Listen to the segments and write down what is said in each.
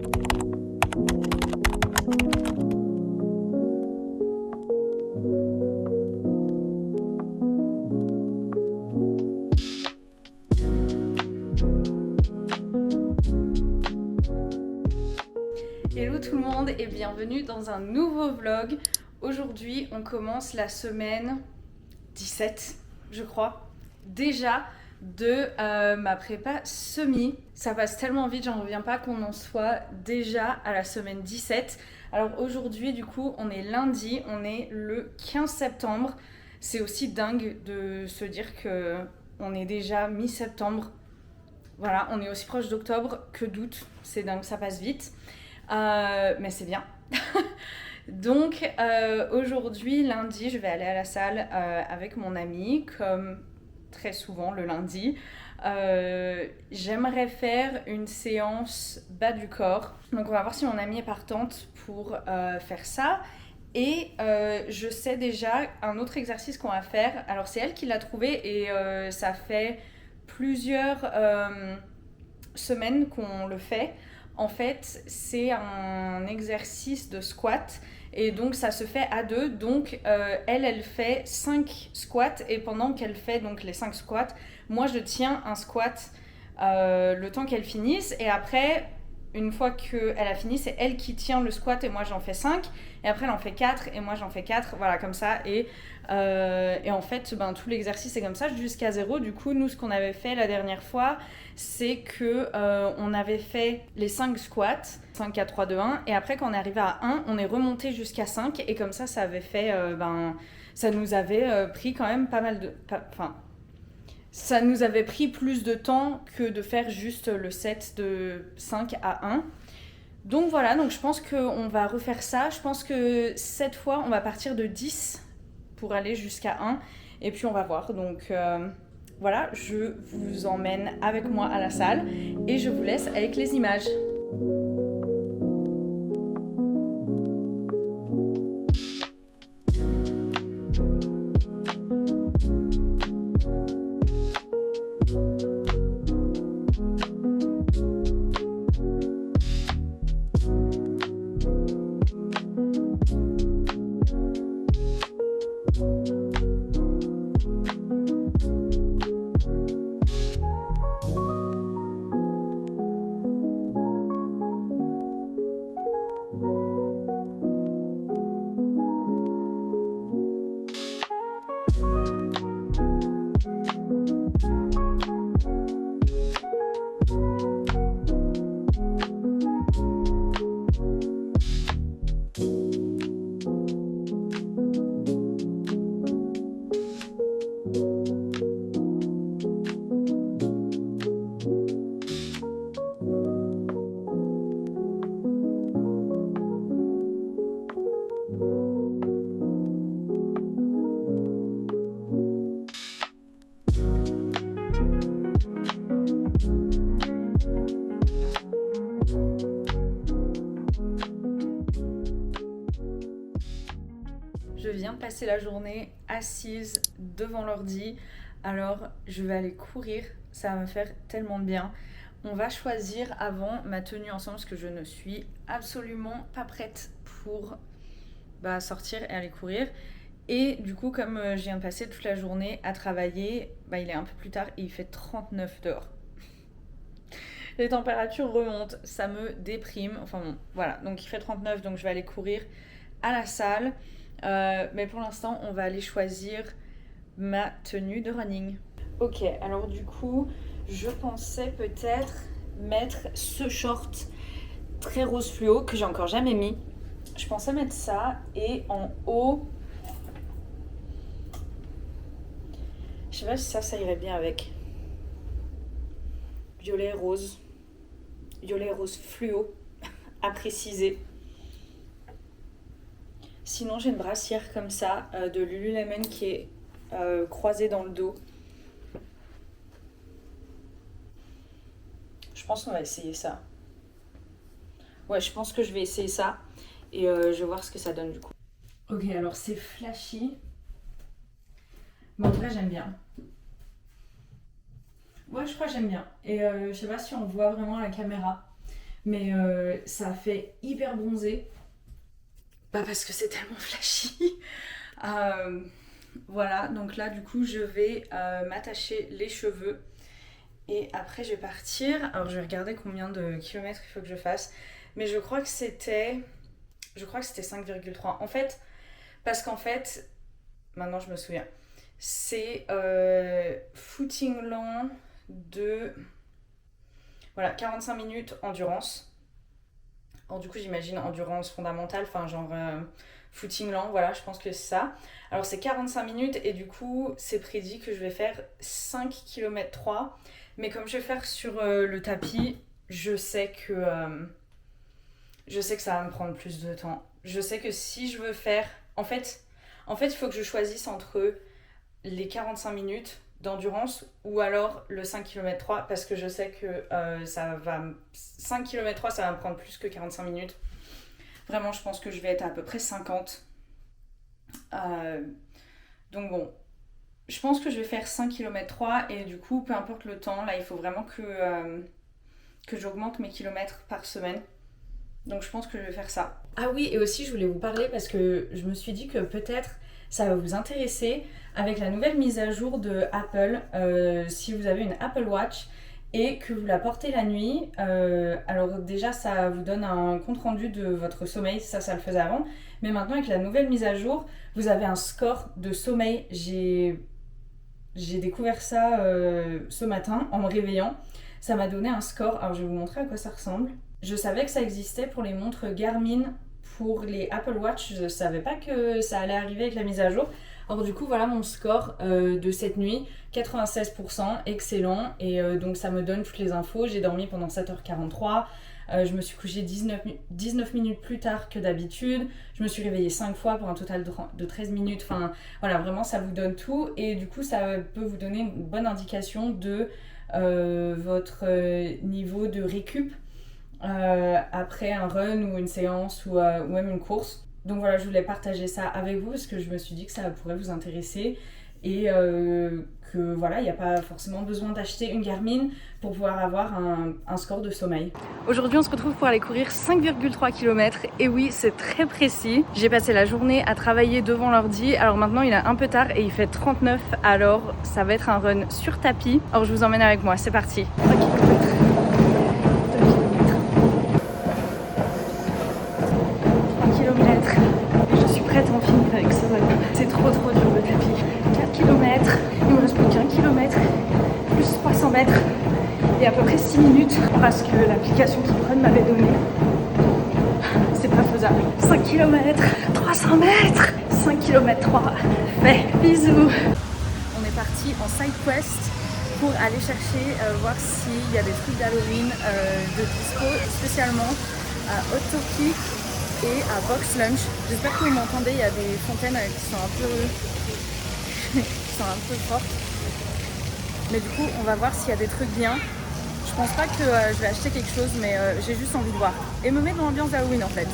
Hello tout le monde et bienvenue dans un nouveau vlog. Aujourd'hui on commence la semaine 17 je crois déjà de ma prépa semi. Ça passe tellement vite, j'en reviens pas qu'on en soit déjà à la semaine 17. Alors aujourd'hui du coup on est lundi, on est le 15 septembre. C'est aussi dingue de se dire que on est déjà mi-septembre. Voilà, on est aussi proche d'octobre que d'août, c'est dingue, ça passe vite. Mais c'est bien. Donc aujourd'hui, lundi, je vais aller à la salle avec mon ami, comme très souvent le lundi. J'aimerais faire une séance bas du corps. Donc on va voir si mon amie est partante pour faire ça. Et je sais déjà un autre exercice qu'on va faire. Alors c'est elle qui l'a trouvé et ça fait plusieurs semaines qu'on le fait. En fait, c'est un exercice de squat et donc ça se fait à deux. Donc elle fait 5 squats et pendant qu'elle fait donc les 5 squats, moi je tiens un squat le temps qu'elle finisse et après, une fois qu'elle a fini, c'est elle qui tient le squat et moi j'en fais 5 et après elle en fait 4 et moi j'en fais 4, voilà comme ça et en fait tout l'exercice est comme ça jusqu'à 0. Du coup nous ce qu'on avait fait la dernière fois c'est que on avait fait les 5 squats 5, 4, 3, 2, 1 et après quand on est arrivé à 1 on est remonté jusqu'à 5 et comme ça avait fait ça nous avait pris quand même pas mal de ça nous avait pris plus de temps que de faire juste le set de 5 à 1. Donc voilà, donc je pense qu'on va refaire ça. Je pense que cette fois, on va partir de 10 pour aller jusqu'à 1. Et puis on va voir. Donc voilà, je vous emmène avec moi à la salle et je vous laisse avec les images. Je viens de passer la journée assise devant l'ordi, alors je vais aller courir, ça va me faire tellement de bien. On va choisir avant ma tenue ensemble parce que je ne suis absolument pas prête pour sortir et aller courir. Et du coup, comme je viens de passer toute la journée à travailler, il est un peu plus tard et il fait 39 dehors. Les températures remontent, ça me déprime. Enfin bon, voilà, donc il fait 39, donc je vais aller courir à la salle. Mais pour l'instant, on va aller choisir ma tenue de running. Ok, alors du coup, je pensais peut-être mettre ce short très rose fluo que j'ai encore jamais mis. Je pensais mettre ça et en haut, je sais pas si ça irait bien avec. Violet rose fluo à préciser. Sinon j'ai une brassière comme ça de Lululemon qui est croisée dans le dos. Je pense qu'on va essayer ça. Ouais, je pense que je vais essayer ça et je vais voir ce que ça donne du coup. Ok, alors c'est flashy, mais en vrai j'aime bien. Ouais, je crois que j'aime bien. Et je sais pas si on voit vraiment à la caméra. Mais ça a fait hyper bronzé. Bah parce que c'est tellement flashy. Voilà, donc là du coup je vais m'attacher les cheveux. Et après je vais partir. Alors je vais regarder combien de kilomètres il faut que je fasse. Mais je crois que c'était 5,3. En fait, parce qu'en fait, maintenant je me souviens, c'est footing lent de voilà, 45 minutes endurance. Alors du coup j'imagine endurance fondamentale, enfin genre footing lent, voilà, je pense que c'est ça. Alors c'est 45 minutes et du coup c'est prédit que je vais faire 5 km 3. Mais comme je vais faire sur le tapis, je sais que ça va me prendre plus de temps. Je sais que si je veux faire... il faut que je choisisse entre les 45 minutes d'endurance ou alors le 5 km 3 parce que je sais que 5 km 3 ça va me prendre plus que 45 minutes. Vraiment, je pense que je vais être à peu près 50. Donc bon, je pense que je vais faire 5 km 3 et du coup, peu importe le temps, là il faut vraiment que j'augmente mes kilomètres par semaine. Donc je pense que je vais faire ça. Ah oui, et aussi je voulais vous parler parce que je me suis dit que peut-être ça va vous intéresser avec la nouvelle mise à jour de Apple. Si vous avez une Apple Watch et que vous la portez la nuit, alors déjà ça vous donne un compte rendu de votre sommeil, ça le faisait avant. Mais maintenant avec la nouvelle mise à jour, vous avez un score de sommeil. J'ai découvert ça ce matin en me réveillant. Ça m'a donné un score, alors je vais vous montrer à quoi ça ressemble. Je savais que ça existait pour les montres Garmin, pour les Apple Watch, je savais pas que ça allait arriver avec la mise à jour. Alors du coup voilà mon score de cette nuit, 96%, excellent. Et donc ça me donne toutes les infos, j'ai dormi pendant 7h43, je me suis couchée 19 minutes plus tard que d'habitude, je me suis réveillée 5 fois pour un total de 13 minutes, enfin voilà, vraiment ça vous donne tout. Et du coup ça peut vous donner une bonne indication de votre niveau de récup après un run ou une séance ou même une course. Donc voilà, je voulais partager ça avec vous parce que je me suis dit que ça pourrait vous intéresser et que voilà, il n'y a pas forcément besoin d'acheter une Garmin pour pouvoir avoir un score de sommeil. Aujourd'hui, on se retrouve pour aller courir 5,3 km et oui, c'est très précis. J'ai passé la journée à travailler devant l'ordi. Alors maintenant, il est un peu tard et il fait 39, alors ça va être un run sur tapis. Alors je vous emmène avec moi, c'est parti. 3 km. Je suis prête à en finir avec ce run. C'est trop dur le tapis. 4 km, il me reste plus qu'un kilomètre, plus 300 mètres et à peu près 6 minutes parce que l'application qui run m'avait donné, c'est pas faisable. 5 km, 300 mètres, 5 km 3. Mais bisous. On est parti en side quest pour aller chercher, voir s'il y a des trucs d'Halloween de dispo, spécialement à Hot Topic et à Box Lunch. J'espère que vous m'entendez, il y a des fontaines qui sont un peu fortes. Mais du coup, on va voir s'il y a des trucs bien. Je pense pas que je vais acheter quelque chose, mais j'ai juste envie de voir. Et me mettre dans l'ambiance d'Halloween en fait.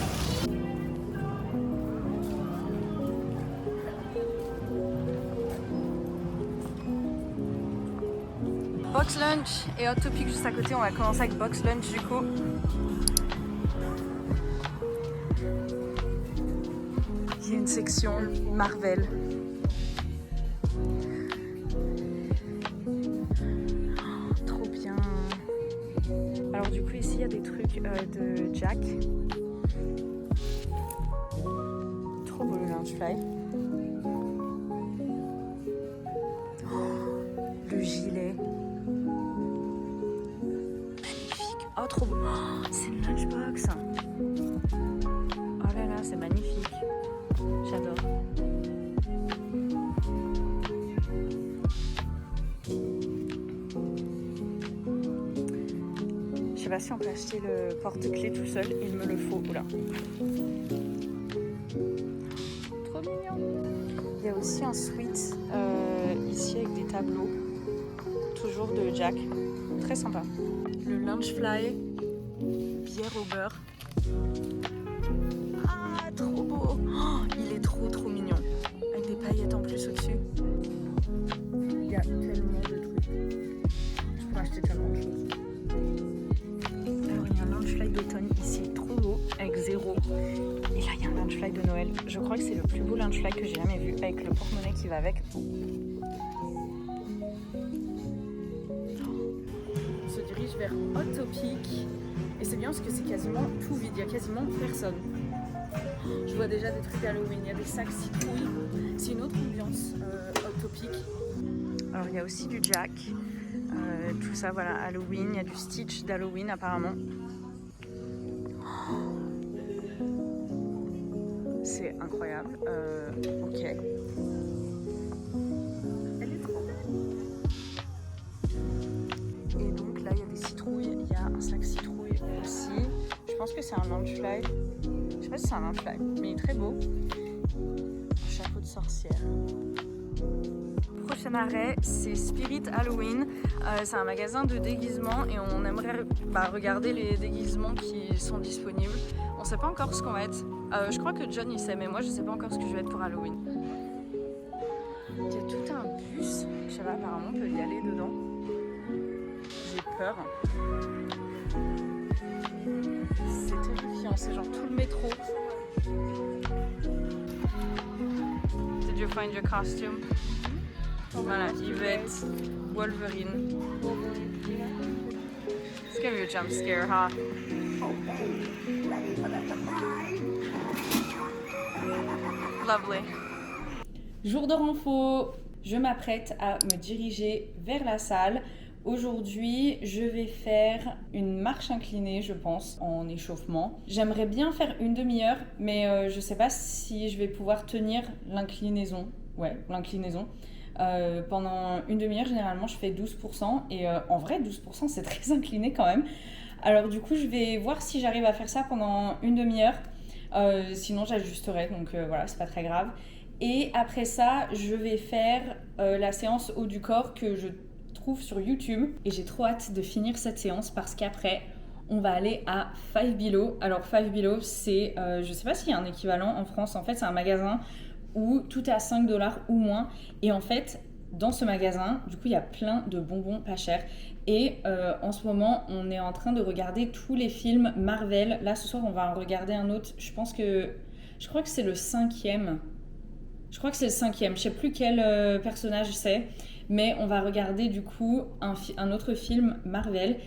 Box Lunch et Hot Topic juste à côté. On va commencer avec Box Lunch du coup. Il y a une section Marvel. Oh, trop bien. Alors du coup ici il y a des trucs de Jack. Trop beau le Loungefly. Oh, le gilet. Magnifique. Oh trop beau. Oh, c'est une lunchbox. Oh là là, c'est magnifique. J'adore. Je sais pas si on peut acheter le porte-clés tout seul, il me le faut. Oula. Trop mignon. Il y a aussi un suite ici avec des tableaux. Toujours de Jack. Très sympa. Le Loungefly, bière au beurre. Ah, trop beau. Oh, il est trop mignon. Avec des paillettes en plus au-dessus. Il y a tellement de trucs. Je pourrais acheter tellement de choses. Alors il y a un Loungefly d'automne ici, trop beau, avec 0. Et là, il y a un Loungefly de Noël. Je crois que c'est le plus beau Loungefly que j'ai jamais vu, avec le porte-monnaie qui va avec. On se dirige vers Hot Topic. Et c'est bien parce que c'est quasiment tout vide, il n'y a quasiment personne. Je vois déjà des trucs d'Halloween, il y a des sacs citrouilles. C'est une autre ambiance, Hot Topic. Alors il y a aussi du Jack. Tout ça, voilà, Halloween. Il y a du Stitch d'Halloween apparemment. C'est incroyable. Ok. Elle est trop belle. Et donc là, il y a des citrouilles. Il y a un sac citrouille aussi. Je pense que c'est un Loungefly. Je sais pas si c'est un Loungefly, mais il est très beau. Un chapeau de sorcière. Prochain arrêt, c'est Spirit Halloween. C'est un magasin de déguisements et on aimerait regarder les déguisements qui sont disponibles. On sait pas encore ce qu'on va être. Je crois que John il sait, mais moi je sais pas encore ce que je vais être pour Halloween. Il y a tout un bus. Je sais pas, apparemment on peut y aller dedans. J'ai peur. C'est terrifiant, c'est genre tout le métro. Did you find your costume? Voilà, Yvette, Wolverine. It's gonna be a jump scare, huh? Lovely. Jour de renfo, je m'apprête à me diriger vers la salle. Aujourd'hui, je vais faire une marche inclinée, je pense, en échauffement. J'aimerais bien faire une demi-heure, mais je sais pas si je vais pouvoir tenir l'inclinaison. Ouais, l'inclinaison. Pendant une demi-heure, généralement, je fais 12%. Et en vrai, 12%, c'est très incliné quand même. Alors du coup, je vais voir si j'arrive à faire ça pendant une demi-heure. Sinon, j'ajusterai. Donc voilà, c'est pas très grave. Et après ça, je vais faire la séance haut du corps que je trouve sur YouTube. Et j'ai trop hâte de finir cette séance parce qu'après, on va aller à Five Below. Alors Five Below, c'est, je sais pas s'il y a un équivalent en France. En fait, c'est un magasin où tout est à 5$ ou moins. Et en fait, dans ce magasin, du coup, il y a plein de bonbons pas chers. Et en ce moment, on est en train de regarder tous les films Marvel. Là, ce soir, on va en regarder un autre. Je crois que c'est le 5e. Je crois que c'est le 5e. Je sais plus quel personnage c'est. Mais on va regarder du coup un autre film Marvel.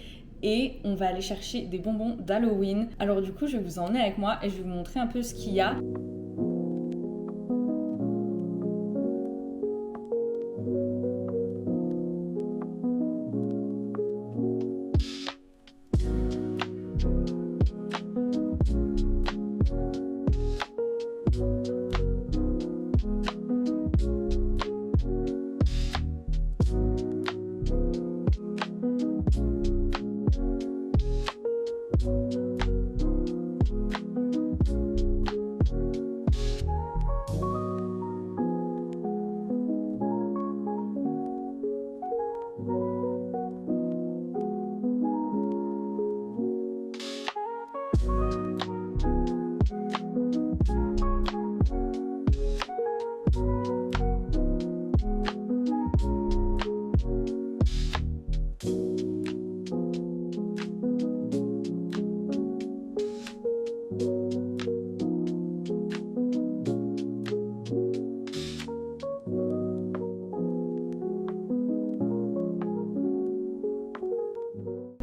Et on va aller chercher des bonbons d'Halloween. Alors du coup, je vais vous emmener avec moi et je vais vous montrer un peu ce qu'il y a.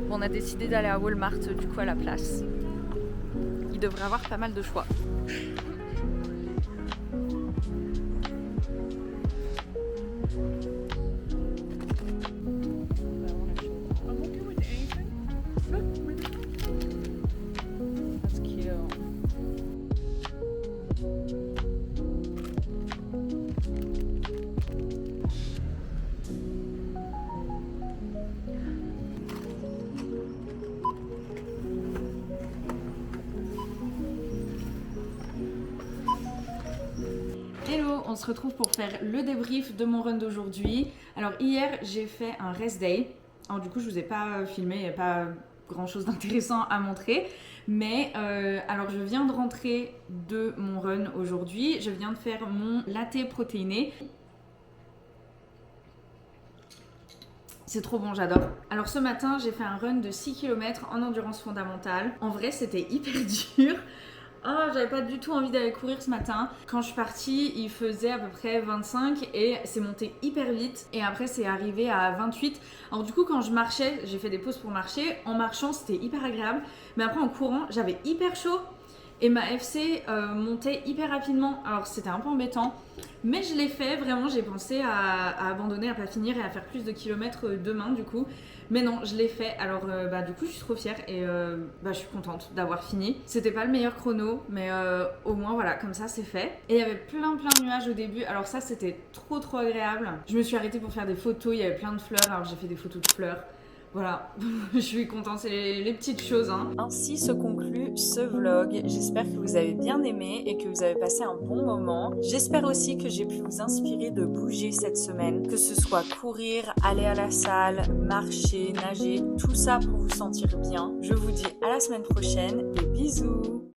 On a décidé d'aller à Walmart du coup à la place. Il devrait avoir pas mal de choix. Hello, on se retrouve pour faire le débrief de mon run d'aujourd'hui. Alors hier j'ai fait un rest day. Alors du coup je vous ai pas filmé, il n'y a pas grand chose d'intéressant à montrer. Mais alors je viens de rentrer de mon run aujourd'hui. Je viens de faire mon latte protéiné. C'est trop bon, j'adore. Alors ce matin, j'ai fait un run de 6 km en endurance fondamentale. En vrai, c'était hyper dur. Oh, j'avais pas du tout envie d'aller courir ce matin. Quand je suis partie, il faisait à peu près 25 et c'est monté hyper vite. Et après, c'est arrivé à 28. Alors du coup, quand je marchais, j'ai fait des pauses pour marcher. En marchant, c'était hyper agréable. Mais après, en courant, j'avais hyper chaud. Et ma FC montait hyper rapidement. Alors c'était un peu embêtant. Mais je l'ai fait, vraiment, j'ai pensé à abandonner, à pas finir et à faire plus de kilomètres demain du coup. Mais non, je l'ai fait. Alors du coup, je suis trop fière et je suis contente d'avoir fini. C'était pas le meilleur chrono, mais au moins voilà, comme ça c'est fait. Et il y avait plein de nuages au début. Alors ça, c'était trop agréable. Je me suis arrêtée pour faire des photos, il y avait plein de fleurs. Alors j'ai fait des photos de fleurs. Voilà, je suis contente, c'est les petites choses. Ainsi se conclut ce vlog. J'espère que vous avez bien aimé et que vous avez passé un bon moment. J'espère aussi que j'ai pu vous inspirer de bouger cette semaine, que ce soit courir, aller à la salle, marcher, nager, tout ça pour vous sentir bien. Je vous dis à la semaine prochaine et bisous!